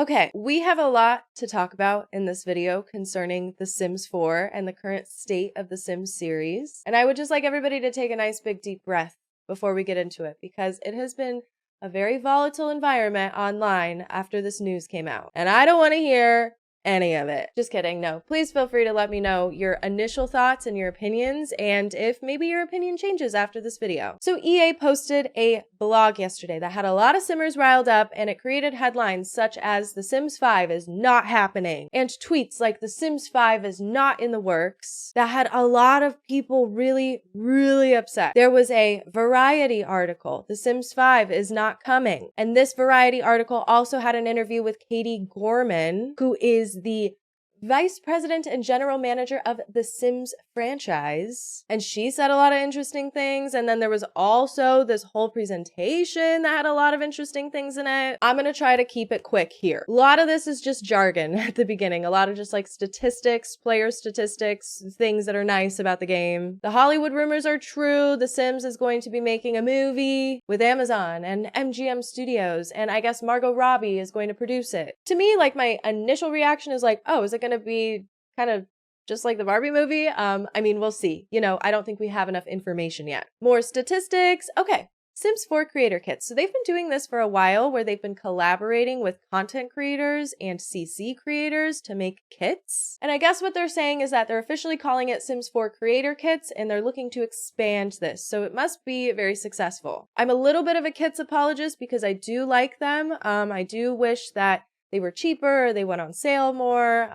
Okay, we have a lot to talk about in this video concerning The Sims 4 and the current state of the Sims series. And I would just like everybody to take a nice big deep breath before we get into it, because it has been a very volatile environment online after this news came out. And I don't want to hear any of it. Just kidding. No, please feel free to let me know your initial thoughts and your opinions, and if maybe your opinion changes after this video. So EA posted a blog yesterday that had a lot of Simmers riled up, and it created headlines such as The Sims 5 is not happening, and tweets like The Sims 5 is not in the works that had a lot of people really, really upset. There was a Variety article, The Sims 5 is not coming, and this Variety article also had an interview with Katie Gorman, who is the vice president and general manager of the Sims franchise. And she said a lot of interesting things. And then there was also this whole presentation that had a lot of interesting things in it. I'm going to try to keep it quick here. A lot of this is just jargon at the beginning. A lot of just like statistics, player statistics, things that are nice about the game. The Hollywood rumors are true. The Sims is going to be making a movie with Amazon and MGM Studios. And I guess Margot Robbie is going to produce it. To me, like my initial reaction is like, oh, is it going to be kind of just like the Barbie movie? I mean, we'll see. You know, I don't think we have enough information yet. More statistics. Okay. Sims 4 creator kits. So they've been doing this for a while, where they've been collaborating with content creators and CC creators to make kits. And I guess what they're saying is that they're officially calling it Sims 4 creator kits, and they're looking to expand this. So it must be very successful. I'm a little bit of a kits apologist because I do like them. I do wish that they were cheaper, they went on sale more,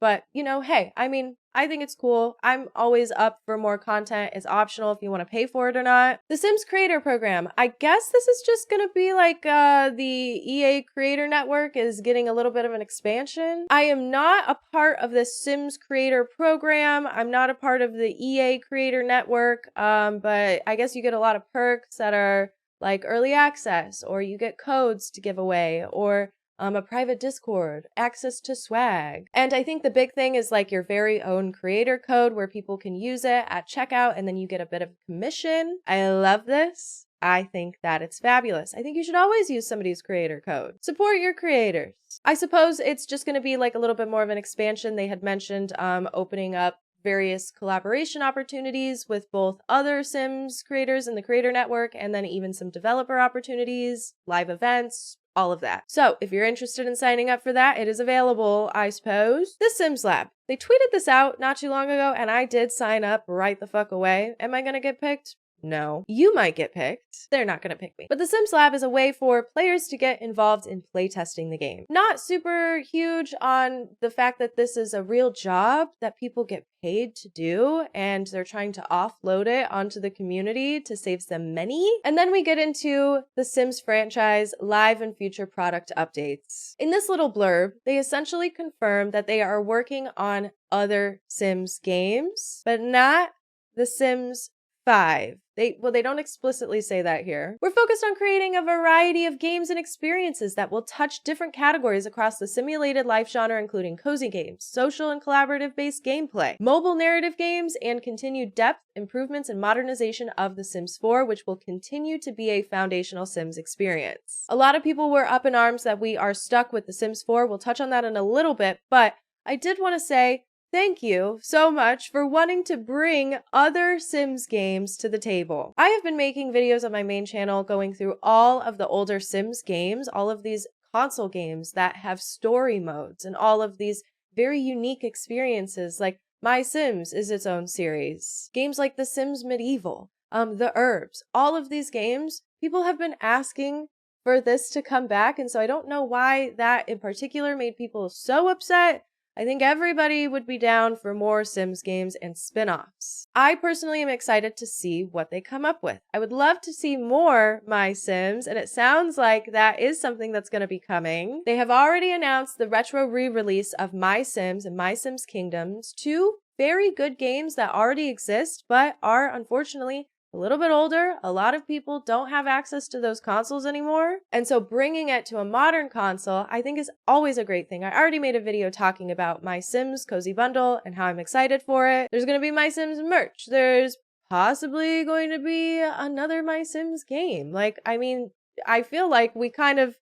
but you know, hey, I mean, I think it's cool. I'm always up for more content. It's optional if you want to pay for it or not. The Sims Creator Program. I guess this is just going to be like the EA Creator Network is getting a little bit of an expansion. I am not a part of the Sims Creator Program. I'm not a part of the EA Creator Network, but I guess you get a lot of perks that are like early access, or you get codes to give away, or a private Discord, access to swag. And I think the big thing is like your very own creator code where people can use it at checkout and then you get a bit of commission. I love this. I think that it's fabulous. I think you should always use somebody's creator code. Support your creators. I suppose it's just going to be like a little bit more of an expansion. They had mentioned opening up various collaboration opportunities with both other Sims creators in the Creator Network, and then even some developer opportunities, live events, all of that. So if you're interested in signing up for that, it is available, I suppose. The Sims Lab. They tweeted this out not too long ago, and I did sign up right the fuck away. Am I gonna get picked? No. You might get picked. They're not going to pick me. But the Sims Lab is a way for players to get involved in playtesting the game. Not super huge on the fact that this is a real job that people get paid to do, and they're trying to offload it onto the community to save them money. And then we get into the Sims franchise live and future product updates. In this little blurb, they essentially confirm that they are working on other Sims games, but not The Sims 5. They don't explicitly say that here. We're focused on creating a variety of games and experiences that will touch different categories across the simulated life genre, including cozy games, social and collaborative based gameplay, mobile narrative games, and continued depth, improvements, and modernization of The Sims 4, which will continue to be a foundational Sims experience. A lot of people were up in arms that we are stuck with The Sims 4. We'll touch on that in a little bit, but I did want to say thank you so much for wanting to bring other Sims games to the table. I have been making videos on my main channel going through all of the older Sims games, all of these console games that have story modes and all of these very unique experiences. Like My Sims is its own series. Games like The Sims Medieval, The Herbs, all of these games, people have been asking for this to come back, and so I don't know why that in particular made people so upset. I think everybody would be down for more Sims games and spin-offs. I personally am excited to see what they come up with. I would love to see more My Sims, and it sounds like that is something that's going to be coming. They have already announced the retro re-release of My Sims and My Sims Kingdoms, two very good games that already exist, but are unfortunately a little bit older. A lot of people don't have access to those consoles anymore. And so bringing it to a modern console, I think is always a great thing. I already made a video talking about My Sims Cozy Bundle and how I'm excited for it. There's going to be My Sims merch. There's possibly going to be another My Sims game. Like, I mean, I feel like we kind of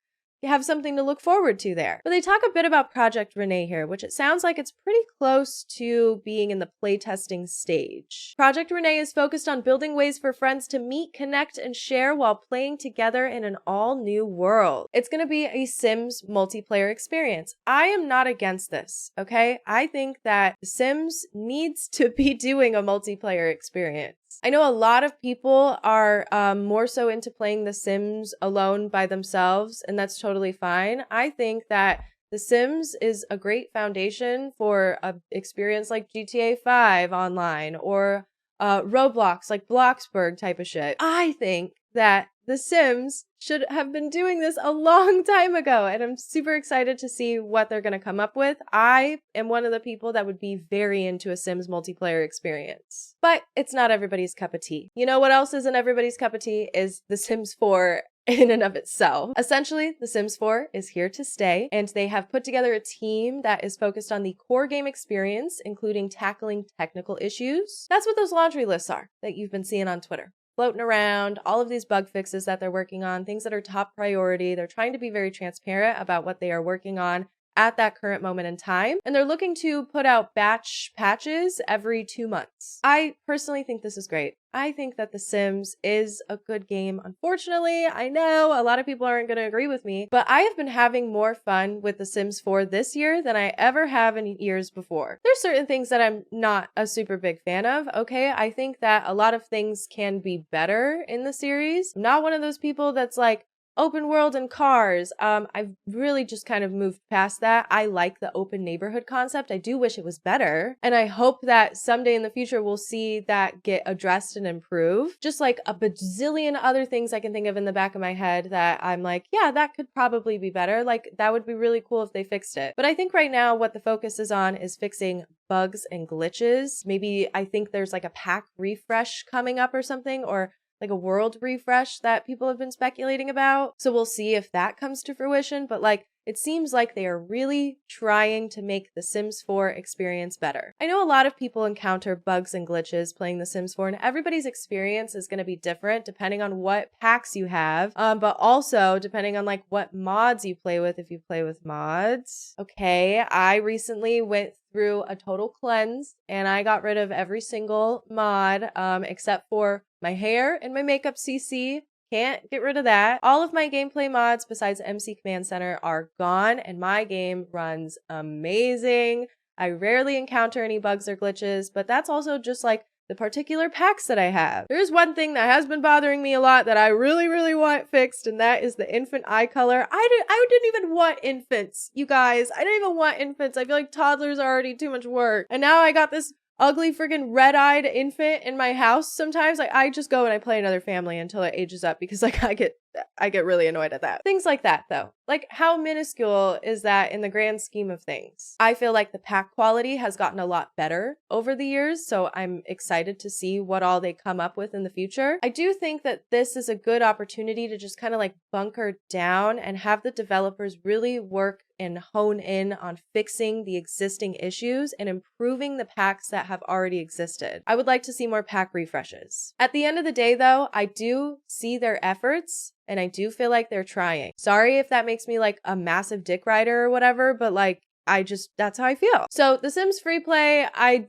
have something to look forward to there. But they talk a bit about Project Rene here, which it sounds like it's pretty close to being in the playtesting stage. Project Rene is focused on building ways for friends to meet, connect, and share while playing together in an all-new world. It's going to be a Sims multiplayer experience. I am not against this, okay? I think that The Sims needs to be doing a multiplayer experience. I know a lot of people are more so into playing The Sims alone by themselves, and that's totally fine. I think that The Sims is a great foundation for an experience like GTA 5 online or Roblox, like Bloxburg type of shit. I think that The Sims should have been doing this a long time ago, and I'm super excited to see what they're going to come up with. I am one of the people that would be very into a Sims multiplayer experience, but it's not everybody's cup of tea. You know what else isn't everybody's cup of tea is The Sims 4 in and of itself. Essentially, The Sims 4 is here to stay, and they have put together a team that is focused on the core game experience, including tackling technical issues. That's what those laundry lists are that you've been seeing on Twitter. Floating around, all of these bug fixes that they're working on, things that are top priority. They're trying to be very transparent about what they are working on at that current moment in time. And they're looking to put out batch patches every 2 months. I personally think this is great. I think that The Sims is a good game. Unfortunately, I know a lot of people aren't going to agree with me, but I have been having more fun with The Sims 4 this year than I ever have in years before. There's certain things that I'm not a super big fan of, okay? I think that a lot of things can be better in the series. I'm not one of those people that's like, open world and cars. I've really just kind of moved past that. I like the open neighborhood concept. I do wish it was better. And I hope that someday in the future we'll see that get addressed and improved. Just like a bazillion other things I can think of in the back of my head that I'm like, yeah, that could probably be better. Like that would be really cool if they fixed it. But I think right now what the focus is on is fixing bugs and glitches. Maybe I think there's like a pack refresh coming up or something, or like a world refresh that people have been speculating about. So we'll see if that comes to fruition. But like, it seems like they are really trying to make the Sims 4 experience better. I know a lot of people encounter bugs and glitches playing the Sims 4, and everybody's experience is going to be different depending on what packs you have, but also depending on like what mods you play with, if you play with mods. Okay, I recently went through a total cleanse and I got rid of every single mod except for my hair and my makeup CC. Can't get rid of that. All of my gameplay mods besides MC Command Center are gone, and my game runs amazing. I rarely encounter any bugs or glitches, but that's also just like the particular packs that I have. There's one thing that has been bothering me a lot that I really, really want fixed, and that is the infant eye color. I didn't even want infants, you guys. I didn't even want infants. I feel like toddlers are already too much work. And now I got this ugly freaking red-eyed infant in my house sometimes. Like I just go and I play another family until it ages up because like I get really annoyed at that. Things like that though. Like how minuscule is that in the grand scheme of things? I feel like the pack quality has gotten a lot better over the years, so I'm excited to see what all they come up with in the future. I do think that this is a good opportunity to just kind of like bunker down and have the developers really work and hone in on fixing the existing issues and improving the packs that have already existed. I would like to see more pack refreshes. At the end of the day though, I do see their efforts and I do feel like they're trying. Sorry if that makes me like a massive dick rider or whatever, but like that's how I feel. So The Sims free play, I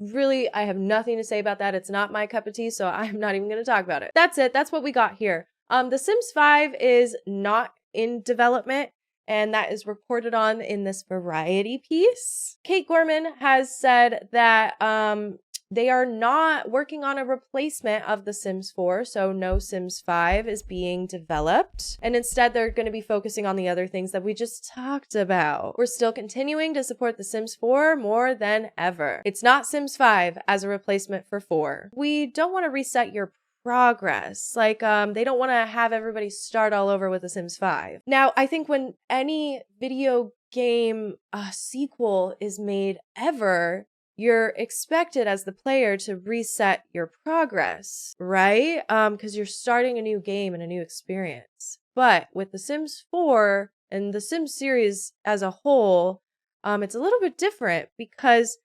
have nothing to say about that. It's not my cup of tea, so I'm not even going to talk about it. That's it. That's what we got here. The Sims 5 is not in development, and that is reported on in this Variety piece. Kate Gorman has said that they are not working on a replacement of The Sims 4, so no Sims 5 is being developed. And instead, they're going to be focusing on the other things that we just talked about. We're still continuing to support The Sims 4 more than ever. It's not Sims 5 as a replacement for 4. We don't want to reset your progress. Like, they don't want to have everybody start all over with The Sims 5. Now, I think when any video game sequel is made ever, you're expected as the player to reset your progress, right? Because you're starting a new game and a new experience. But with The Sims 4 and the Sims series as a whole, it's a little bit different because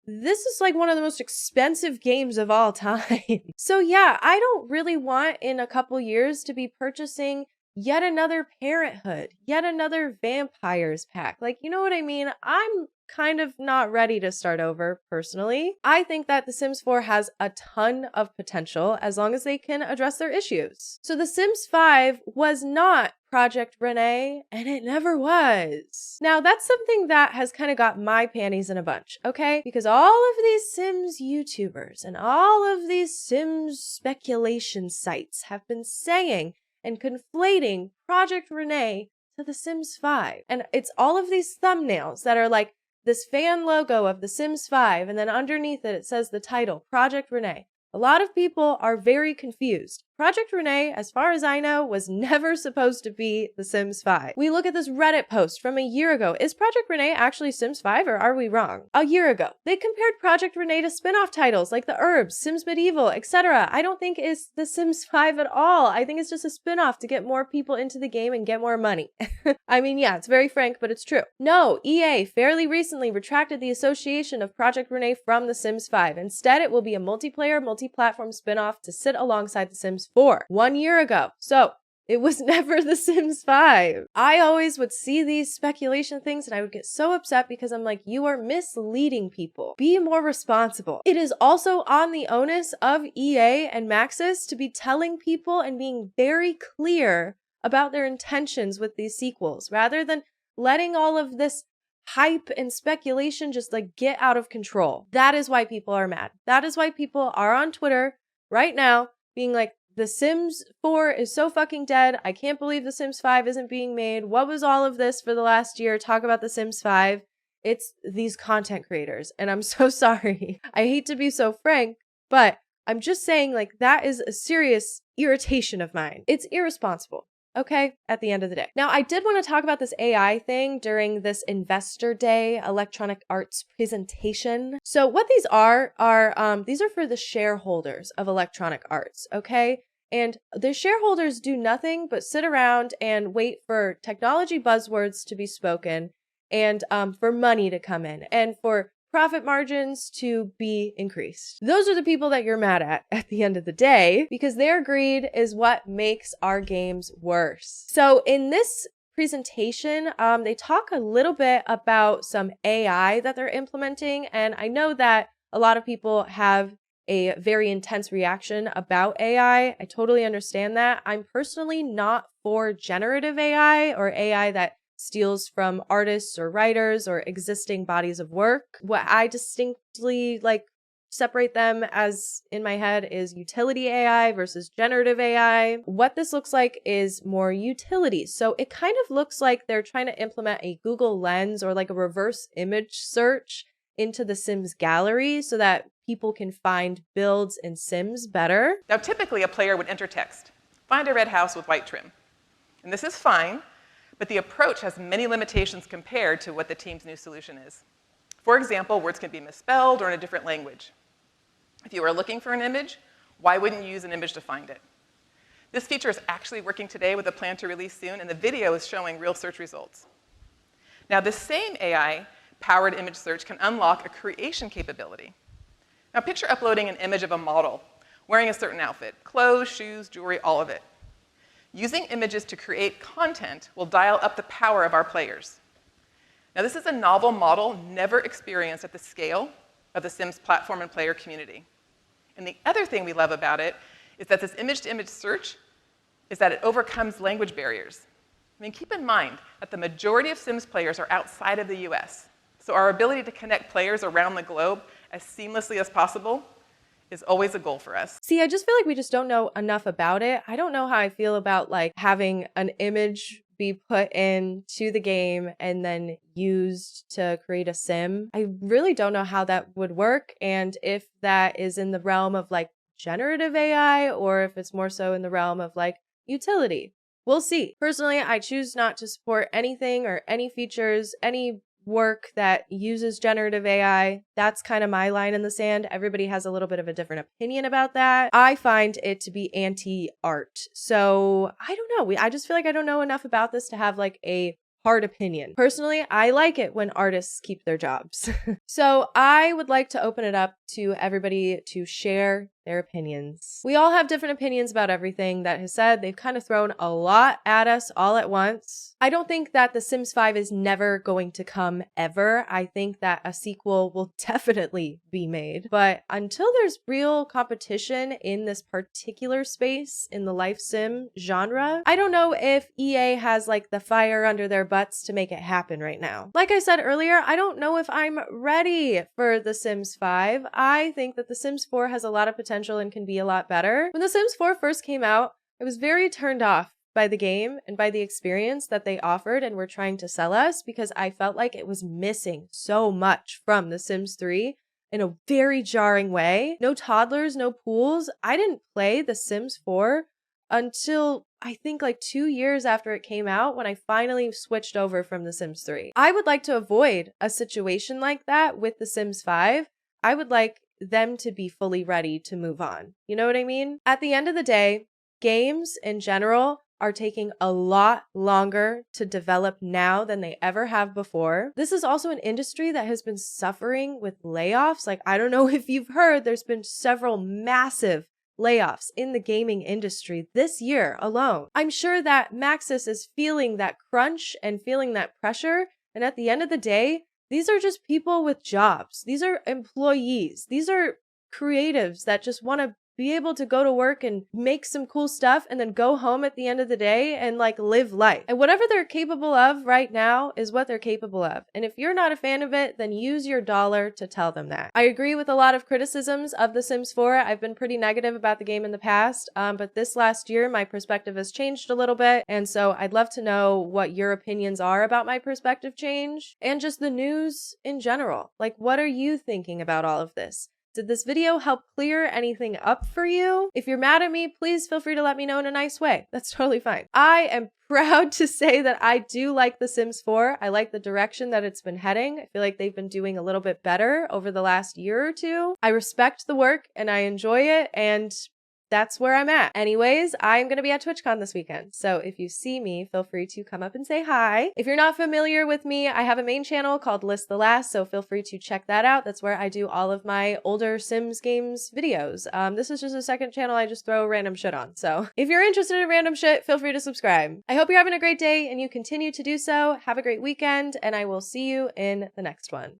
this is like one of the most expensive games of all time. So yeah, I don't really want in a couple years to be purchasing yet another Parenthood, yet another Vampires pack. Like, you know what I mean? I'm kind of not ready to start over personally. I think that The Sims 4 has a ton of potential as long as they can address their issues. So The Sims 5 was not Project Rene, and it never was. Now, that's something that has kind of got my panties in a bunch, okay? Because all of these Sims YouTubers and all of these Sims speculation sites have been saying and conflating Project Rene to The Sims 5. And it's all of these thumbnails that are like this fan logo of The Sims 5, and then underneath it, it says the title, Project Rene. A lot of people are very confused. Project Rene, as far as I know, was never supposed to be The Sims 5. We look at this Reddit post from a year ago. Is Project Rene actually Sims 5 or are we wrong? A year ago, they compared Project Rene to spin-off titles like The Herbs, Sims Medieval, etc. I don't think it's The Sims 5 at all. I think it's just a spin-off to get more people into the game and get more money. I mean, yeah, it's very frank, but it's true. No, EA fairly recently retracted the association of Project Rene from The Sims 5. Instead, it will be a multiplayer, multi-platform spin-off to sit alongside The Sims 4 1 year ago. So it was never The Sims 5. I always would see these speculation things and I would get so upset because I'm like, you are misleading people. Be more responsible. It is also on the onus of EA and Maxis to be telling people and being very clear about their intentions with these sequels rather than letting all of this hype and speculation just like get out of control. That is why people are mad. That is why people are on Twitter right now being like, The Sims 4 is so fucking dead. I can't believe The Sims 5 isn't being made. What was all of this for the last year? Talk about The Sims 5. It's these content creators. And I'm so sorry. I hate to be so frank, but I'm just saying like that is a serious irritation of mine. It's irresponsible. Okay, at the end of the day. Now, I did want to talk about this AI thing during this Investor Day Electronic Arts presentation. So what these are these are for the shareholders of Electronic Arts, okay? And the shareholders do nothing but sit around and wait for technology buzzwords to be spoken and for money to come in and for profit margins to be increased. Those are the people that you're mad at the end of the day, because their greed is what makes our games worse. So in this presentation, they talk a little bit about some AI that they're implementing. And I know that a lot of people have a very intense reaction about AI. I totally understand that. I'm personally not for generative AI or AI that steals from artists or writers or existing bodies of work. What I distinctly separate them as in my head is utility AI versus generative AI. What this looks like is more utility. So it kind of looks like they're trying to implement a Google Lens or like a reverse image search into the Sims gallery so that people can find builds in Sims better. Now, typically a player would enter text, find a red house with white trim. And this is fine, but the approach has many limitations compared to what the team's new solution is. For example, words can be misspelled or in a different language. If you are looking for an image, why wouldn't you use an image to find it? This feature is actually working today with a plan to release soon, and the video is showing real search results. Now, this same AI-powered image search can unlock a creation capability. Now, picture uploading an image of a model wearing a certain outfit, clothes, shoes, jewelry, all of it. Using images to create content will dial up the power of our players. Now, this is a novel model never experienced at the scale of the Sims platform and player community. And the other thing we love about it is that this image-to-image search is that it overcomes language barriers. I mean, keep in mind that the majority of Sims players are outside of the US. So our ability to connect players around the globe as seamlessly as possible is always a goal for us. See, I just feel like we just don't know enough about it. I don't know how I feel about having an image be put into the game and then used to create a sim. I really don't know how that would work and if that is in the realm of generative AI or if it's more so in the realm of utility. We'll see. Personally, I choose not to support anything or any features, any work that uses generative AI. That's kind of my line in the sand. Everybody has a little bit of a different opinion about that. I find it to be anti-art. So I don't know. I just feel like I don't know enough about this to have a hard opinion. Personally, I like it when artists keep their jobs. So I would like to open it up to everybody to share their opinions. We all have different opinions about everything that has said. They've kind of thrown a lot at us all at once. I don't think that The Sims 5 is never going to come ever. I think that a sequel will definitely be made. But until there's real competition in this particular space in the life sim genre, I don't know if EA has like the fire under their butts to make it happen right now. Like I said earlier, I don't know if I'm ready for The Sims 5. I think that The Sims 4 has a lot of potential and can be a lot better. When The Sims 4 first came out, I was very turned off by the game and by the experience that they offered and were trying to sell us, because I felt like it was missing so much from The Sims 3 in a very jarring way. No toddlers, no pools. I didn't play The Sims 4 until I think like 2 years after it came out, when I finally switched over from The Sims 3. I would like to avoid a situation like that with The Sims 5. I would like them to be fully ready to move on. You know what I mean? At the end of the day, games in general are taking a lot longer to develop now than they ever have before. This is also an industry that has been suffering with layoffs. Like, I don't know if you've heard, there's been several massive layoffs in the gaming industry this year alone. I'm sure that Maxis is feeling that crunch and feeling that pressure. And at the end of the day, these are just people with jobs. These are employees. These are creatives that just want to be able to go to work and make some cool stuff and then go home at the end of the day and like live life. And whatever they're capable of right now is what they're capable of. And if you're not a fan of it, then use your dollar to tell them that. I agree with a lot of criticisms of The Sims 4. I've been pretty negative about the game in the past, but this last year, my perspective has changed a little bit. And so I'd love to know what your opinions are about my perspective change and just the news in general. Like, what are you thinking about all of this? Did this video help clear anything up for you? If you're mad at me, please feel free to let me know in a nice way. That's totally fine. I am proud to say that I do like The Sims 4. I like the direction that it's been heading. I feel like they've been doing a little bit better over the last year or two. I respect the work and I enjoy it, and that's where I'm at. Anyways, I'm going to be at TwitchCon this weekend. So if you see me, feel free to come up and say hi. If you're not familiar with me, I have a main channel called Liss the Lass, so feel free to check that out. That's where I do all of my older Sims games videos. This is just a second channel I just throw random shit on. So if you're interested in random shit, feel free to subscribe. I hope you're having a great day and you continue to do so. Have a great weekend, and I will see you in the next one.